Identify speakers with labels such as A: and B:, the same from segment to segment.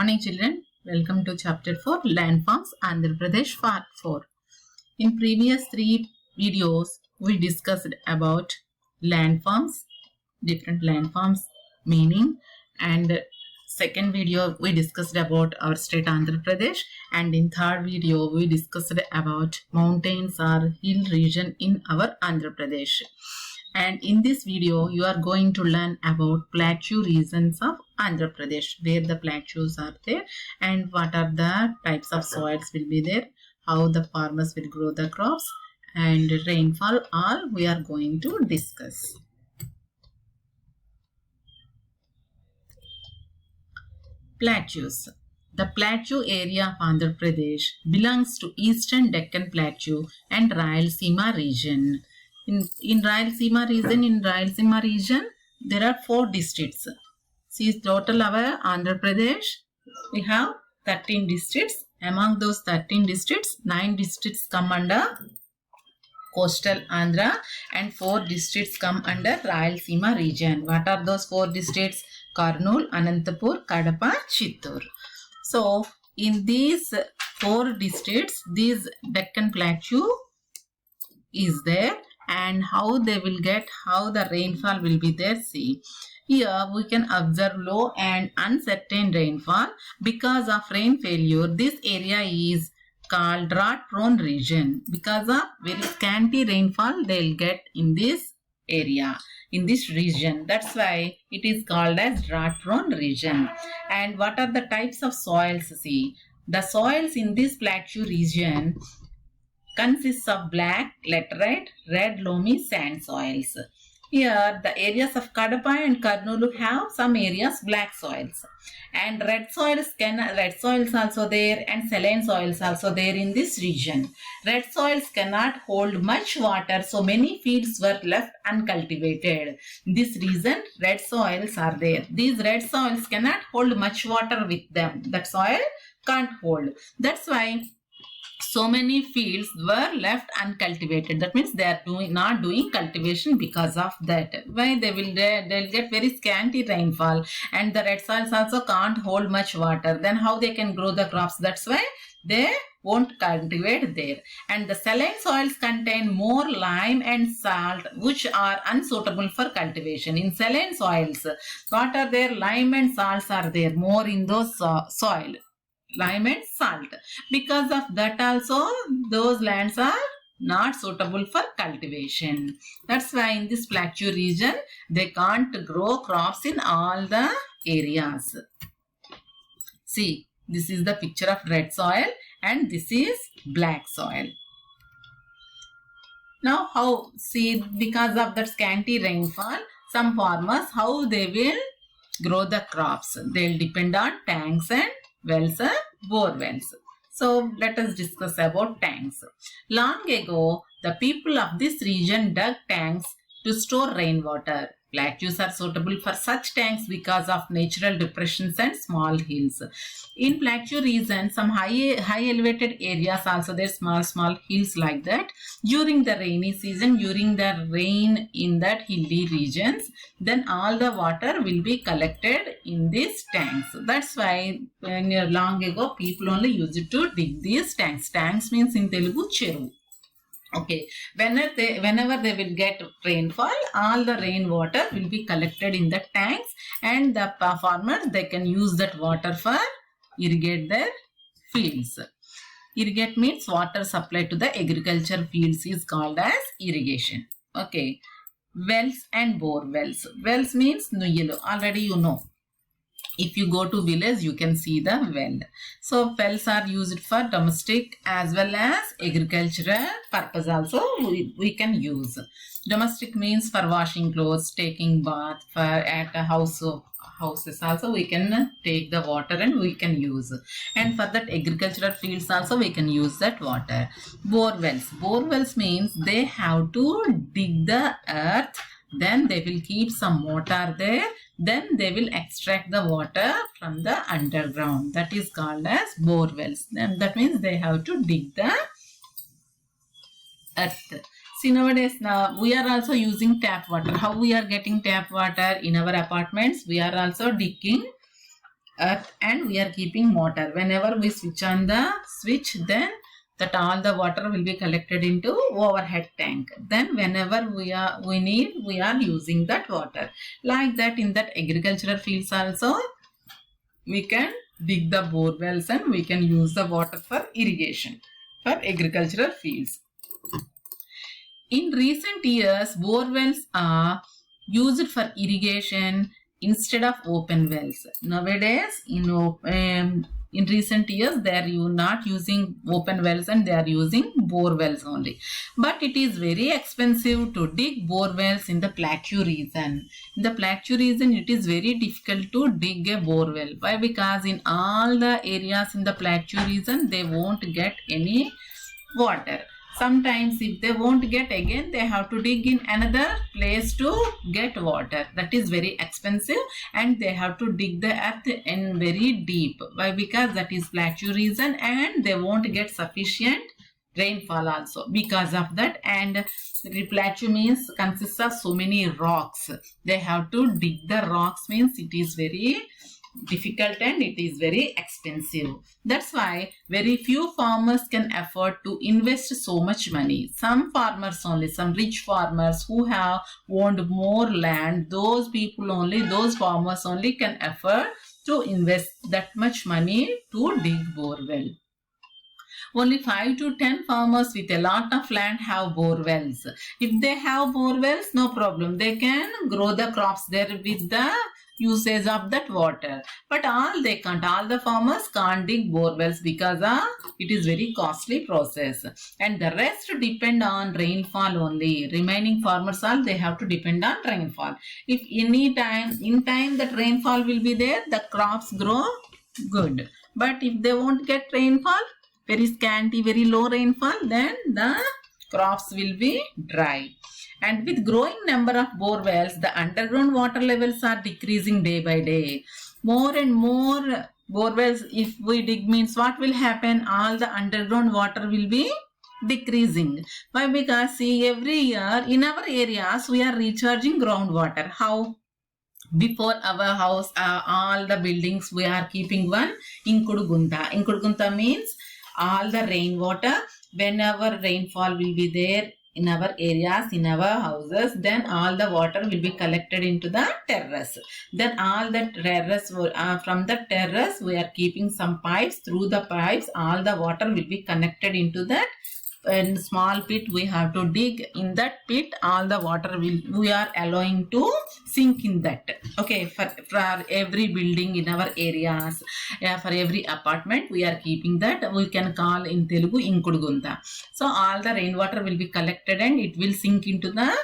A: Morning children, welcome to chapter 4 Landforms Andhra Pradesh part 4. In previous 3 videos we discussed about landforms, different landforms meaning, and second video we discussed about our state Andhra Pradesh, and in third video we discussed about mountains or hill region in our Andhra Pradesh. And in this video you are going to learn about plateau regions of Andhra Pradesh, where the plateaus are there and what are the types of soils will be there, how the farmers will grow the crops, and rainfall, all we are going to discuss. Plateaus. The plateau area of Andhra Pradesh belongs to Eastern Deccan Plateau and Rayalaseema region. In Rayalaseema region, there are 4 districts. See, total our Andhra Pradesh, we have 13 districts. Among those 13 districts, 9 districts come under coastal Andhra and 4 districts come under Rayalaseema region. What are those 4 districts? Kurnool, Anantapur, Kadapa, Chittoor. So, in these 4 districts, this Deccan Plateau is there, and how they will get, how the rainfall will be there. See, here we can observe low and uncertain rainfall. Because of rain failure, this area is called drought prone region. Because of very scanty rainfall they will get in this area, in this region. That's why it is called as drought prone region. And what are the types of soils? See, the soils in this plateau region consists of black, laterite, red loamy sand soils. Here the areas of Kadapa and Kurnool have some areas black soils, and red soils also there, and saline soils also there in this region. Red soils cannot hold much water, so many fields were left uncultivated. This reason red soils are there. These red soils cannot hold much water with them. That soil can't hold. That's why so many fields were left uncultivated. That means they are not doing cultivation because of that. Why? They'll get very scanty rainfall, and the red soils also can't hold much water. Then how they can grow the crops? That's why they won't cultivate there. And the saline soils contain more lime and salt, which are unsuitable for cultivation. In saline soils, what are there? Lime and salts are there more in those soil. Lime and salt. Because of that also, those lands are not suitable for cultivation. That's why in this plateau region they can't grow crops in all the areas. See, this is the picture of red soil and this is black soil. Now how, see, because of that scanty rainfall, some farmers, how they will grow the crops? They'll depend on tanks and wells and bore wells. So let us discuss about tanks. Long ago, the people of this region dug tanks to store rainwater. Plateaus are suitable for such tanks because of natural depressions and small hills. In plateau region, some high elevated areas also there, small hills like that. During the rainy season, during the rain in that hilly regions, then all the water will be collected in these tanks. That's why long ago people only used to dig these tanks. Tanks means in Telugu cheruvu. Okay, whenever they will get rainfall, all the rainwater will be collected in the tanks, and the farmers, they can use that water for irrigate their fields. Irrigate means water supply to the agriculture fields is called as irrigation. Okay, wells and bore wells. Wells means nuyelu. Already you know. If you go to village, you can see the well. So wells are used for domestic as well as agricultural purpose also we can use. Domestic means for washing clothes, taking bath, for at a houses also we can take the water and we can use. And for that agricultural fields also we can use that water. Bore wells. Bore wells means they have to dig the earth, then they will keep some water there, then they will extract the water from the underground. That is called as bore wells. Then that means they have to dig the earth. See, nowadays now we are also using tap water. How we are getting tap water in our apartments? We are also digging earth and we are keeping water. Whenever we switch on the switch, then that all the water will be collected into overhead tank. Then whenever we need, we are using that water. Like that, in that agricultural fields also, we can dig the bore wells and we can use the water for irrigation for agricultural fields. In recent years, bore wells are used for irrigation instead of open wells. Nowadays, in recent years, they are not using open wells and they are using bore wells only. But it is very expensive to dig bore wells in the plateau region. In the plateau region, it is very difficult to dig a bore well. Why? Because in all the areas in the plateau region, they won't get any water. Sometimes if they won't get again, they have to dig in another place to get water. That is very expensive and they have to dig the earth in very deep. Why? Because that is plateau region and they won't get sufficient rainfall also because of that. And the plateau means consists of so many rocks. They have to dig the rocks, means it is very difficult and it is very expensive. That's why very few farmers can afford to invest so much money. Some farmers only, some rich farmers who have owned more land, those people only, those farmers only can afford to invest that much money to dig bore well. Only 5 to 10 farmers with a lot of land have bore wells. If they have bore wells, no problem. They can grow the crops there with the usage of that water. But all the farmers can't dig bore wells because it is very costly process. And the rest depend on rainfall only. Remaining farmers they have to depend on rainfall. If in time that rainfall will be there, the crops grow good. But if they won't get rainfall, very scanty, very low rainfall, then the crops will be dry. And with growing number of bore wells, the underground water levels are decreasing day by day. More and more bore wells, if we dig, means what will happen? All the underground water will be decreasing. Why? Because see, every year in our areas, we are recharging groundwater. How? Before our house, all the buildings, we are keeping one Inkudu Gunta. Inkudu Gunta means all the rainwater, whenever rainfall will be there in our areas, in our houses, then all the water will be collected into the terrace. Then all the terrace, from the terrace, we are keeping some pipes. Through the pipes, all the water will be connected into that small pit. We have to dig. In that pit, all the water we are allowing to sink in that. Okay, for every building in our areas, for every apartment, we are keeping that. We can call in Telugu Inkudu Gunta. So all the rainwater will be collected and it will sink into the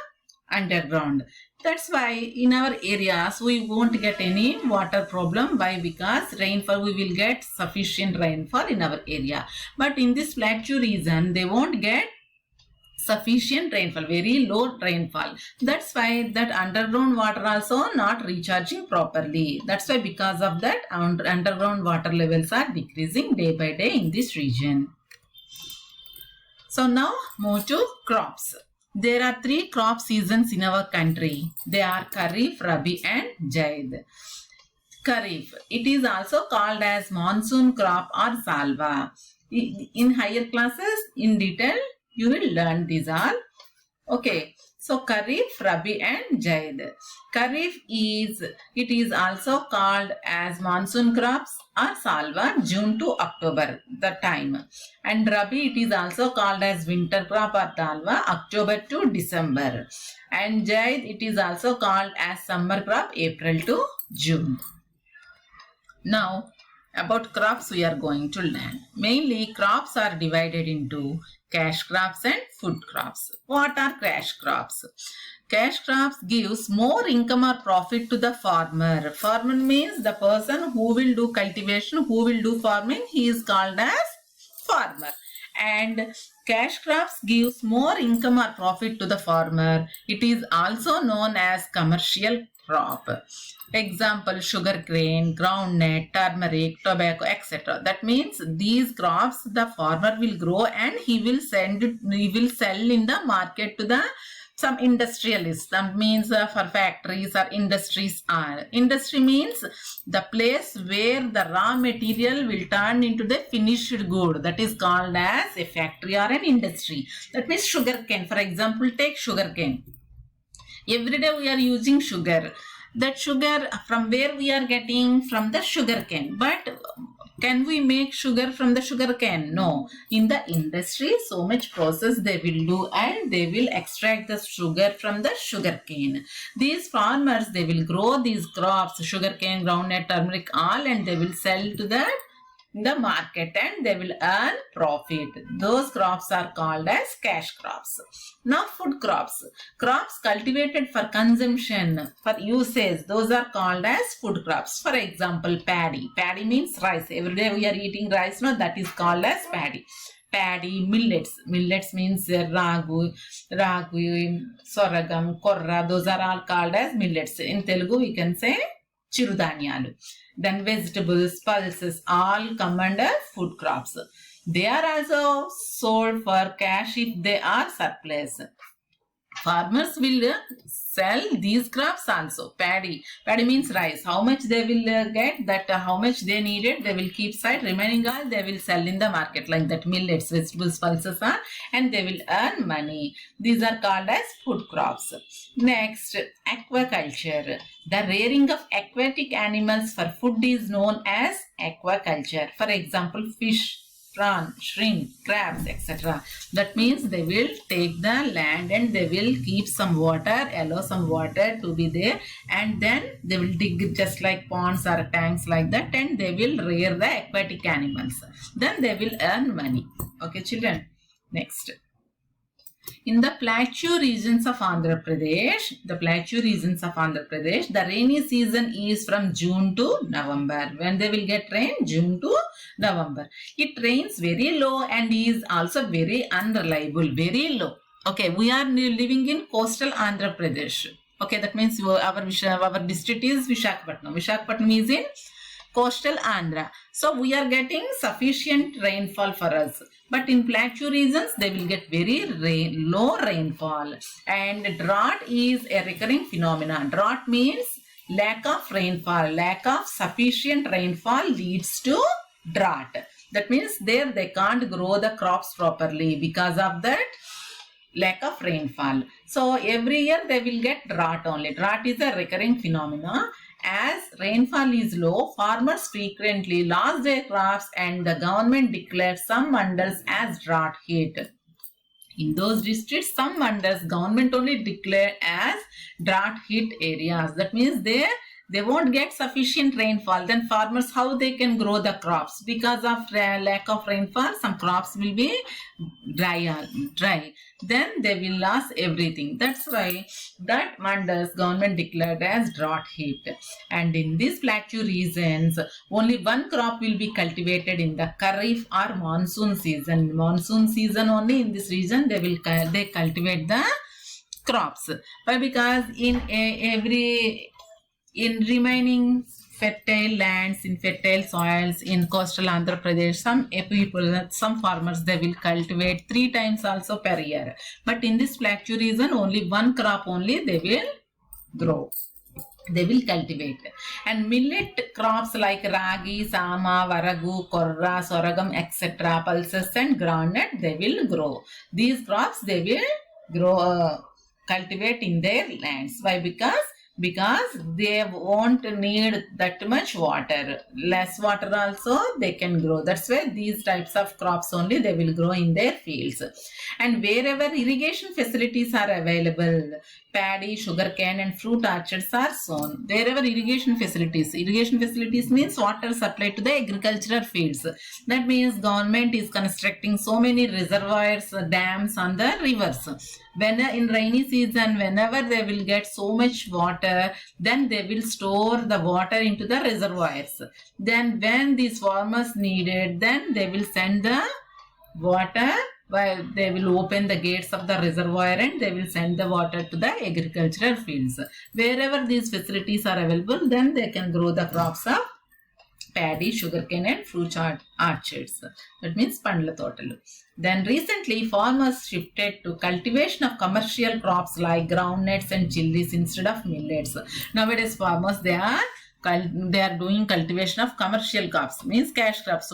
A: underground. That's why in our areas we won't get any water problem. Why? Because rainfall, we will get sufficient rainfall in our area. But in this plateau region, they won't get sufficient rainfall, very low rainfall. That's why that underground water also not recharging properly. That's why because of that, underground water levels are decreasing day by day in this region. So now move to crops. There are 3 crop seasons in our country. They are Kharif, Rabi and Jaid. Kharif, it is also called as monsoon crop or salva. In higher classes, in detail, you will learn these all. Okay, so Kharif, Rabi and Jaid. Kharif it is also called as monsoon crops or salva, June to October, the time. And Rabi, it is also called as winter crop or dalva, October to December. And Jaid, it is also called as summer crop, April to June. Now, about crops we are going to learn. Mainly, crops are divided into cash crops and food crops. What are cash crops? Cash crops gives more income or profit to the farmer. Farmer means the person who will do cultivation, who will do farming, he is called as farmer. And cash crops gives more income or profit to the farmer. It is also known as commercial crop. Example, sugarcane, groundnut, turmeric, tobacco, etc. That means these crops the farmer will grow and he will sell in the market to the some industrialists, that means for factories or industries are. Industry means the place where the raw material will turn into the finished good. That is called as a factory or an industry. That means sugarcane. For example, take sugarcane. Every day we are using sugar. That sugar from where we are getting? From the sugarcane. But can we make sugar from the sugarcane? No. In the industry, so much process they will do and they will extract the sugar from the sugarcane. These farmers, they will grow these crops, sugarcane, groundnut, turmeric, all, and they will sell to the market and they will earn profit. Those crops are called as cash crops. Now food crops. Crops cultivated for consumption, for usage, those are called as food crops. For example, paddy. Paddy means rice. Every day we are eating rice, no, that is called as paddy. Paddy, millets. Millets means ragu, sorghum, korra, those are all called as millets. In Telugu we can say chirudanyalu. Then vegetables, pulses, all come under food crops. They are also sold for cash if they are surplus. Farmers will sell these crops also. Paddy. Paddy means rice. How much they will get, that how much they needed, they will keep side. Remaining all they will sell in the market, like that millets, vegetables, pulses are, and they will earn money. These are called as food crops. Next, aquaculture. The rearing of aquatic animals for food is known as aquaculture. For example, fish, prawn, shrimp, crabs, etc. That means they will take the land and they will keep some water, allow some water to be there, and then they will dig just like ponds or tanks like that, and they will rear the aquatic animals. Then they will earn money. Okay, children. Next. In the plateau regions of Andhra Pradesh, the rainy season is from June to November. When they will get rain? June to November. It rains very low and is also very unreliable, very low. Okay, we are living in coastal Andhra Pradesh. Okay, that means our district is Visakhapatnam. Visakhapatnam is in coastal Andhra. So we are getting sufficient rainfall for us. But in plateau regions, they will get very low rainfall. And drought is a recurring phenomenon. Drought means lack of rainfall. Lack of sufficient rainfall leads to drought. That means there they can't grow the crops properly because of that lack of rainfall. So every year they will get drought only. Drought is a recurring phenomenon. As rainfall is low, farmers frequently lose their crops and the government declares some mandals as drought hit. In those districts, some mandals government only declare as drought hit areas. That means they won't get sufficient rainfall. Then farmers, how they can grow the crops? Because of lack of rainfall, some crops will be dry. Then they will lose everything. That's why that mandals government declared as drought hit. And in these plateau regions, only one crop will be cultivated in the Kharif or monsoon season. Monsoon season only in this region they cultivate the crops. Why? Because in remaining fertile lands, in fertile soils, in coastal Andhra Pradesh, some farmers, they will cultivate 3 times also per year. But in this plateau region, only one crop only they will grow. They will cultivate. And millet crops like ragi, sama, varagu, korra, sorghum, etc., pulses and groundnut, they will grow. These crops they will grow, cultivate in their lands. Why? Because they won't need that much water. Less water also they can grow. That's why these types of crops only they will grow in their fields. And wherever irrigation facilities are available, paddy, sugarcane and fruit orchards are sown. Wherever irrigation facilities means water supply to the agricultural fields. That means government is constructing so many reservoirs, dams on the rivers. When in rainy season, whenever they will get so much water, then they will store the water into the reservoirs. Then when these farmers need it, then they will send the water, while they will open the gates of the reservoir and they will send the water to the agricultural fields. Wherever these facilities are available, then they can grow the crops of paddy, sugarcane and fruit orchards. That means pandla totalu. Then recently farmers shifted to cultivation of commercial crops like groundnuts and chilies instead of millets. Nowadays farmers they are doing cultivation of commercial crops, means cash crops.